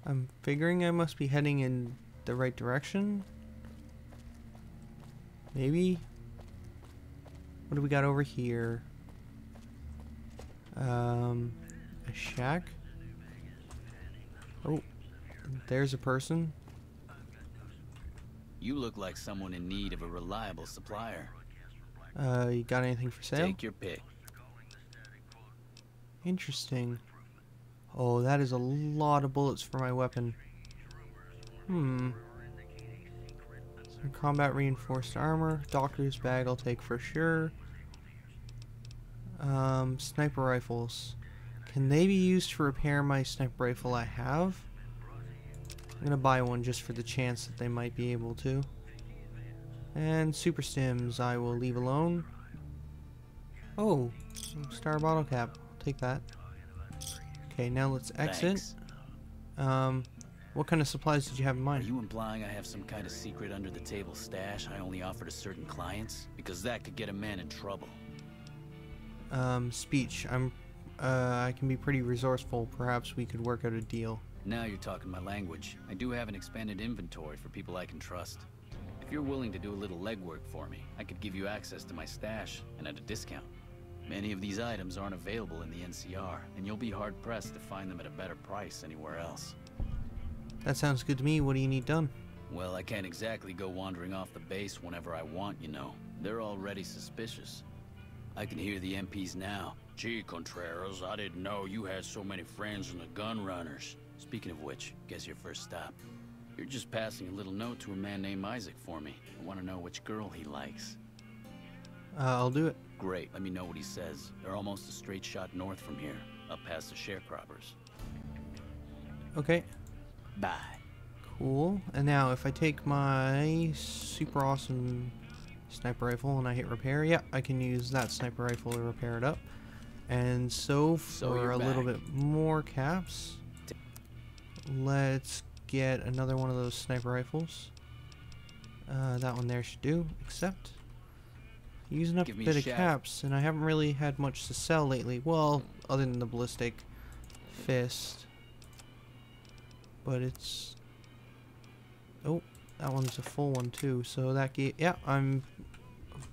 I'm figuring I must be heading in the right direction. Maybe? What do we got over here? A shack? Oh, there's a person. You look like someone in need of a reliable supplier. You got anything for sale? Take your pick. Interesting. Oh, that is a lot of bullets for my weapon. Some combat reinforced armor. Doctor's bag I'll take for sure. Sniper rifles. Can they be used to repair my sniper rifle I have? I'm gonna buy one just for the chance that they might be able to. And super stims I will leave alone. Oh, star bottle cap. I'll take that. Okay, now let's exit. Thanks. What kind of supplies did you have in Are mind? you implying I have some kind of secret under the table stash I only offer to certain clients? Because that could get a man in trouble. Speech. I can be pretty resourceful. Perhaps we could work out a deal. Now you're talking my language. I do have an expanded inventory for people I can trust. If you're willing to do a little legwork for me, I could give you access to my stash, and at a discount. Many of these items aren't available in the NCR, and you'll be hard-pressed to find them at a better price anywhere else. That sounds good to me. What do you need done? Well, I can't exactly go wandering off the base whenever I want, you know. They're already suspicious. I can hear the MPs now. Gee, Contreras, I didn't know you had so many friends in the gun runners. Speaking of which, guess your first stop. You're just passing a little note to a man named Isaac for me. I want to know which girl he likes. I'll do it. Great, let me know what he says. They're almost a straight shot north from here, up past the sharecroppers. Okay. Bye. Cool. And now if I take my super awesome sniper rifle and I hit repair, yeah, I can use that sniper rifle to repair it up. And so for a little bit more caps, let's get another one of those sniper rifles. That one there should do, except using up a bit of caps, and I haven't really had much to sell lately. Well, other than the ballistic fist. But it's... Oh, that one's a full one too. So that yeah, I'm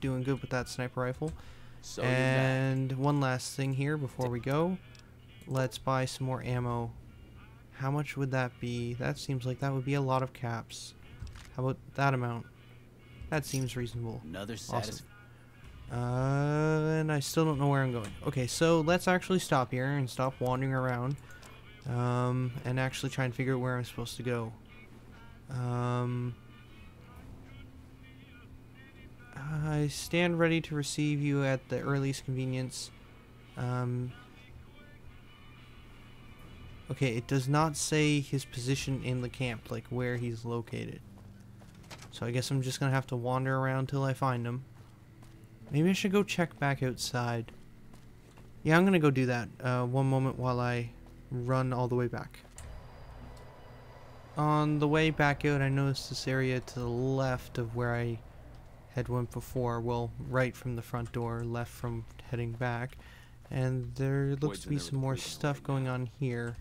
doing good with that sniper rifle. So and one last thing here before we go. Let's buy some more ammo. How much would that be? That seems like that would be a lot of caps. How about that amount? That seems reasonable. Another awesome. And I still don't know where I'm going. Okay, so let's actually stop here and stop wandering around. And actually try and figure out where I'm supposed to go. I stand ready to receive you at the earliest convenience. Okay, it does not say his position in the camp, like where he's located. So I guess I'm just gonna have to wander around till I find him. Maybe I should go check back outside. Yeah, I'm gonna go do that. One moment while I run all the way back. On the way back out, I noticed this area to the left of where I had went before. Well, right from the front door, left from heading back. And there looks to be some more stuff going on here.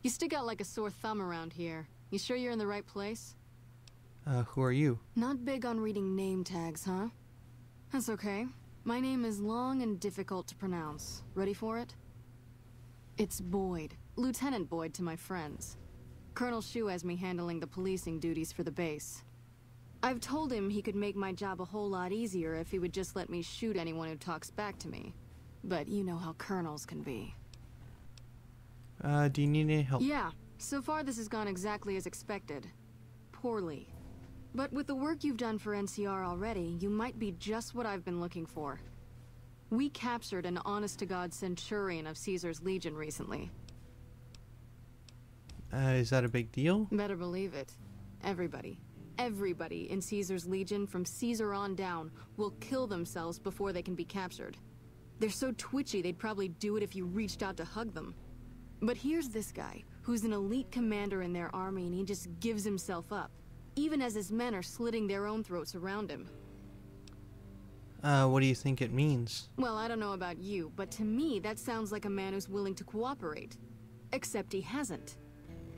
You stick out like a sore thumb around here. You sure you're in the right place? Who are you? Not big on reading name tags, huh? That's okay. My name is long and difficult to pronounce. Ready for it? It's Boyd. Lieutenant Boyd to my friends. Colonel Shu has me handling the policing duties for the base. I've told him he could make my job a whole lot easier if he would just let me shoot anyone who talks back to me. But you know how colonels can be. Do you need any help? Yeah, so far this has gone exactly as expected. Poorly. But with the work you've done for NCR already, you might be just what I've been looking for. We captured an honest-to-God centurion of Caesar's Legion recently. Is that a big deal? Better believe it. Everybody in Caesar's Legion from Caesar on down will kill themselves before they can be captured. They're so twitchy they'd probably do it if you reached out to hug them. But here's this guy, who's an elite commander in their army, and he just gives himself up, even as his men are slitting their own throats around him. What do you think it means? Well, I don't know about you, but to me that sounds like a man who's willing to cooperate. Except he hasn't.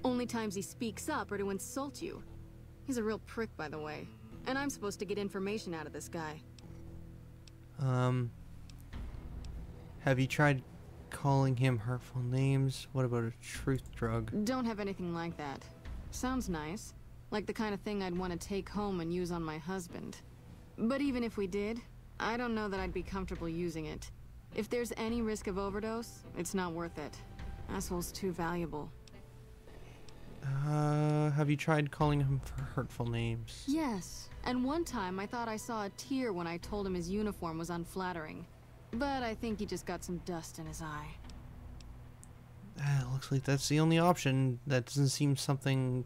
Only times he speaks up are to insult you. He's a real prick, by the way. And I'm supposed to get information out of this guy. Have you tried calling him hurtful names? What about a truth drug? Don't have anything like that. Sounds nice. Like the kind of thing I'd want to take home and use on my husband. But even if we did, I don't know that I'd be comfortable using it. If there's any risk of overdose, it's not worth it. Asshole's too valuable. Have you tried calling him for hurtful names? Yes, and one time I thought I saw a tear when I told him his uniform was unflattering. But I think he just got some dust in his eye. Looks like that's the only option. That doesn't seem something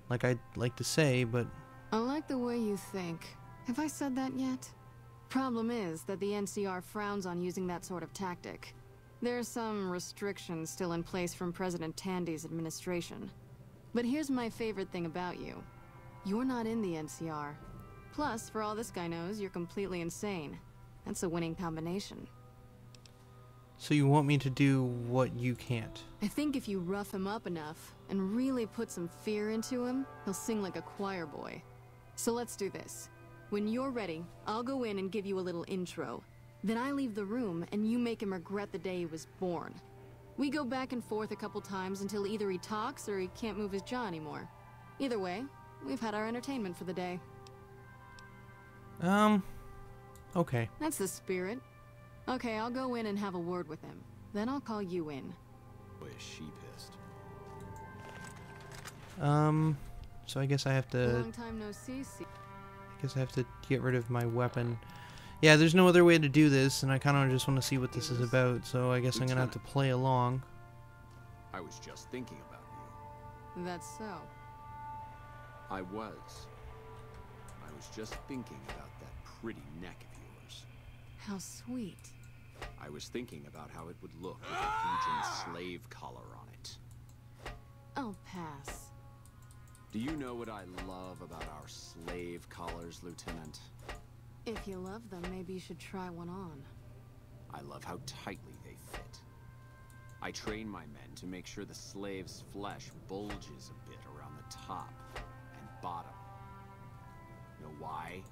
like I'd like to say, but... I like the way you think. Have I said that yet? Problem is that the NCR frowns on using that sort of tactic. There are some restrictions still in place from President Tandy's administration. But here's my favorite thing about you. You're not in the NCR. Plus, for all this guy knows, you're completely insane. That's a winning combination. So you want me to do what you can't? I think if you rough him up enough, and really put some fear into him, he'll sing like a choir boy. So let's do this. When you're ready, I'll go in and give you a little intro. Then I leave the room, and you make him regret the day he was born. We go back and forth a couple times until either he talks or he can't move his jaw anymore. Either way, we've had our entertainment for the day. Okay. That's the spirit. Okay, I'll go in and have a word with him. Then I'll call you in. Boy, is she pissed. So I guess I have to... Long time no see. I guess I have to get rid of my weapon. Yeah, there's no other way to do this, and I kind of just want to see what this is about, so I guess I'm gonna have to play along. I was just thinking about you. That's so. I was just thinking about that pretty neck of yours. How sweet. I was thinking about how it would look with a Legion slave collar on it. I'll pass. Do you know what I love about our slave collars, Lieutenant? If you love them, maybe you should try one on. I love how tightly they fit. I train my men to make sure the slave's flesh bulges a bit around the top and bottom. Know why?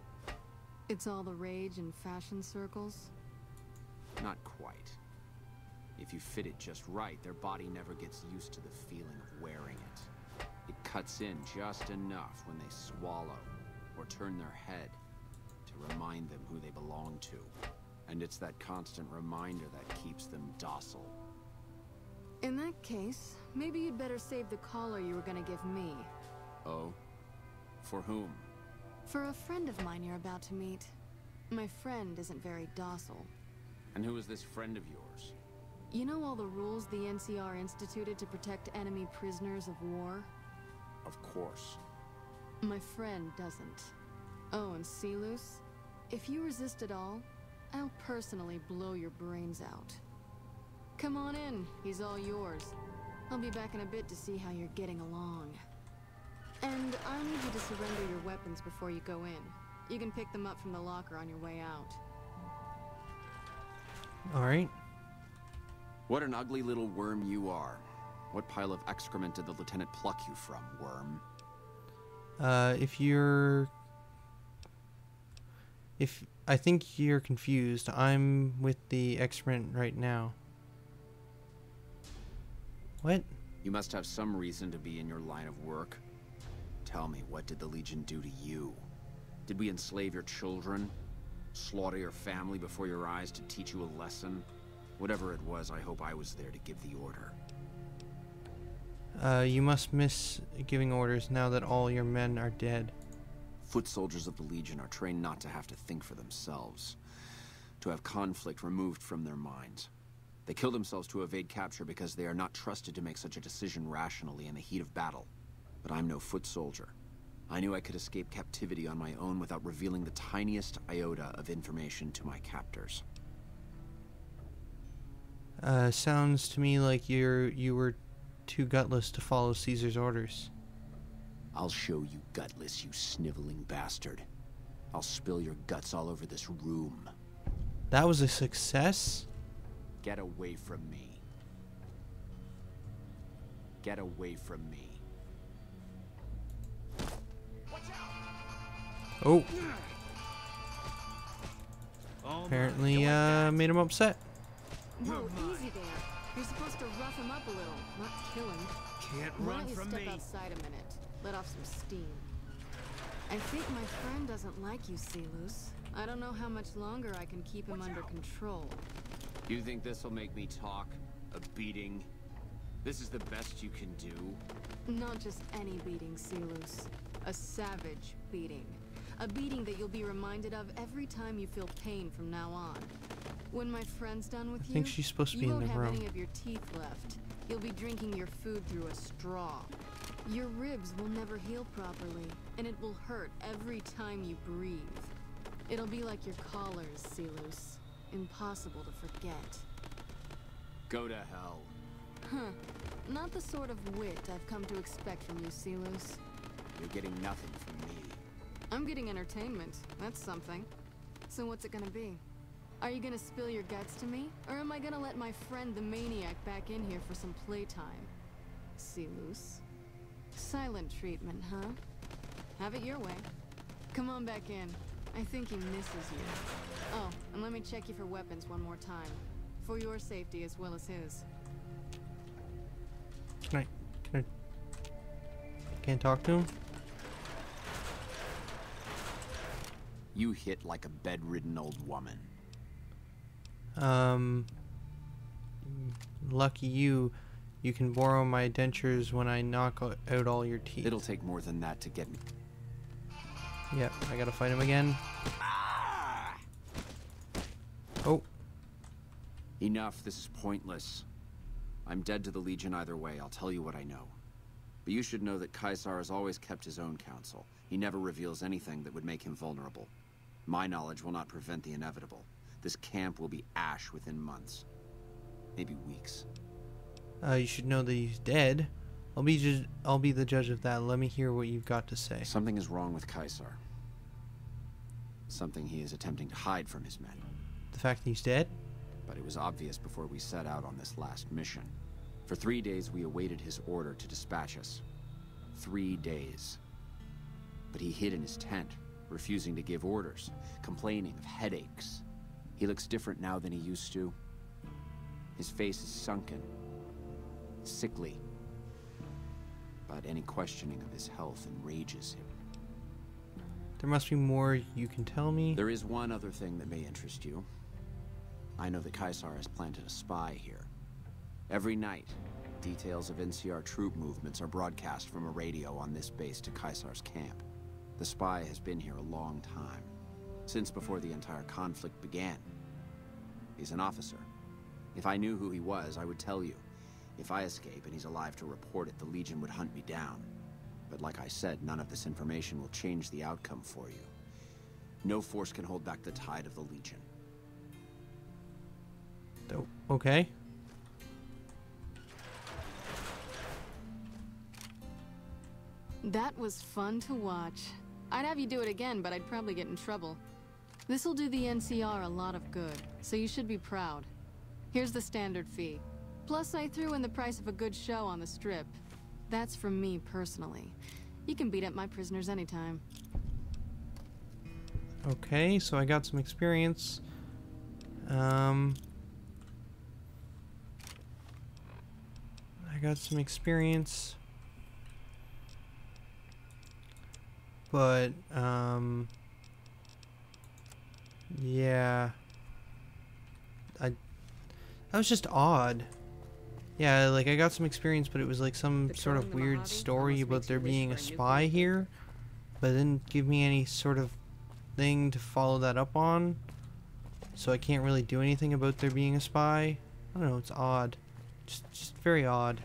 It's all the rage in fashion circles? Not quite. If you fit it just right, their body never gets used to the feeling of wearing it. It cuts in just enough when they swallow or turn their head to remind them who they belong to. And it's that constant reminder that keeps them docile. In that case, maybe you'd better save the collar you were gonna give me. Oh? For whom? For a friend of mine you're about to meet. My friend isn't very docile. And who is this friend of yours? You know all the rules the NCR instituted to protect enemy prisoners of war? Of course. My friend doesn't. Oh, and Silus? If you resist at all, I'll personally blow your brains out. Come on in, he's all yours. I'll be back in a bit to see how you're getting along. And I'll need you to surrender your weapons before you go in. You can pick them up from the locker on your way out. Alright. What an ugly little worm you are. What pile of excrement did the lieutenant pluck you from, worm? I think you're confused. I'm with the excrement right now. What? You must have some reason to be in your line of work. Tell me, what did the Legion do to you? Did we enslave your children? Slaughter your family before your eyes to teach you a lesson? Whatever it was, I hope I was there to give the order. You must miss giving orders now that all your men are dead. Foot soldiers of the Legion are trained not to have to think for themselves, to have conflict removed from their minds. They kill themselves to evade capture because they are not trusted to make such a decision rationally in the heat of battle. But I'm no foot soldier. I knew I could escape captivity on my own without revealing the tiniest iota of information to my captors. Sounds to me like you were too gutless to follow Caesar's orders. I'll show you gutless, you sniveling bastard. I'll spill your guts all over this room. That was a success? Get away from me. Get away from me. Oh. Apparently, made him upset. Whoa, easy there. You're supposed to rough him up a little, not kill him. Can't Why run don't you from step me. outside a minute? Let off some steam. I think my friend doesn't like you, Silus. I don't know how much longer I can keep him under control. You think this'll make me talk? A beating? This is the best you can do? Not just any beating, Silus. A savage beating. A beating that you'll be reminded of every time you feel pain from now on. When my friend's done with I think she's supposed to be you in the won't have room. any of your teeth left. You'll be drinking your food through a straw. Your ribs will never heal properly, and it will hurt every time you breathe. It'll be like your collars, Silus. Impossible to forget. Go to hell. Huh. Not the sort of wit I've come to expect from you, Silus. You're getting nothing from me. I'm getting entertainment. That's something. So what's it gonna be? Are you gonna spill your guts to me? Or am I gonna let my friend the maniac back in here for some playtime? Silus. Silent treatment, huh? Have it your way. Come on back in. I think he misses you. Oh, and let me check you for weapons one more time. For your safety as well as his. Can I can't talk to him? You hit like a bedridden old woman. Lucky you. You can borrow my dentures when I knock out all your teeth. It'll take more than that to get me. Yep, I gotta fight him again. Oh. Enough, this is pointless. I'm dead to the Legion either way, I'll tell you what I know. But you should know that Caesar has always kept his own counsel. He never reveals anything that would make him vulnerable. My knowledge will not prevent the inevitable. This camp will be ash within months. Maybe weeks. You should know that he's dead. I'll be the judge of that. Let me hear what you've got to say. Something is wrong with Caesar. Something he is attempting to hide from his men. The fact that he's dead? But it was obvious before we set out on this last mission. For 3 days we awaited his order to dispatch us. 3 days. But he hid in his tent, refusing to give orders, complaining of headaches. He looks different now than he used to. His face is sunken, sickly. But any questioning of his health enrages him. There must be more you can tell me. There is one other thing that may interest you. I know that Caesar has planted a spy here. Every night, details of NCR troop movements are broadcast from a radio on this base to Caesar's camp. The spy has been here a long time, since before the entire conflict began. He's an officer. If I knew who he was, I would tell you. If I escape and he's alive to report it, the Legion would hunt me down. But like I said, none of this information will change the outcome for you. No force can hold back the tide of the Legion. Oh, okay. That was fun to watch. I'd have you do it again, but I'd probably get in trouble. This'll do the NCR a lot of good, so you should be proud. Here's the standard fee. Plus, I threw in the price of a good show on the strip. That's from me personally. You can beat up my prisoners anytime. Okay, so I got some experience. I got some experience. But, yeah. That was just odd. Yeah, like, I got some experience, but it was like some sort of weird story about there being a spy here. But it didn't give me any sort of thing to follow that up on. So I can't really do anything about there being a spy. I don't know, it's odd. Just very odd.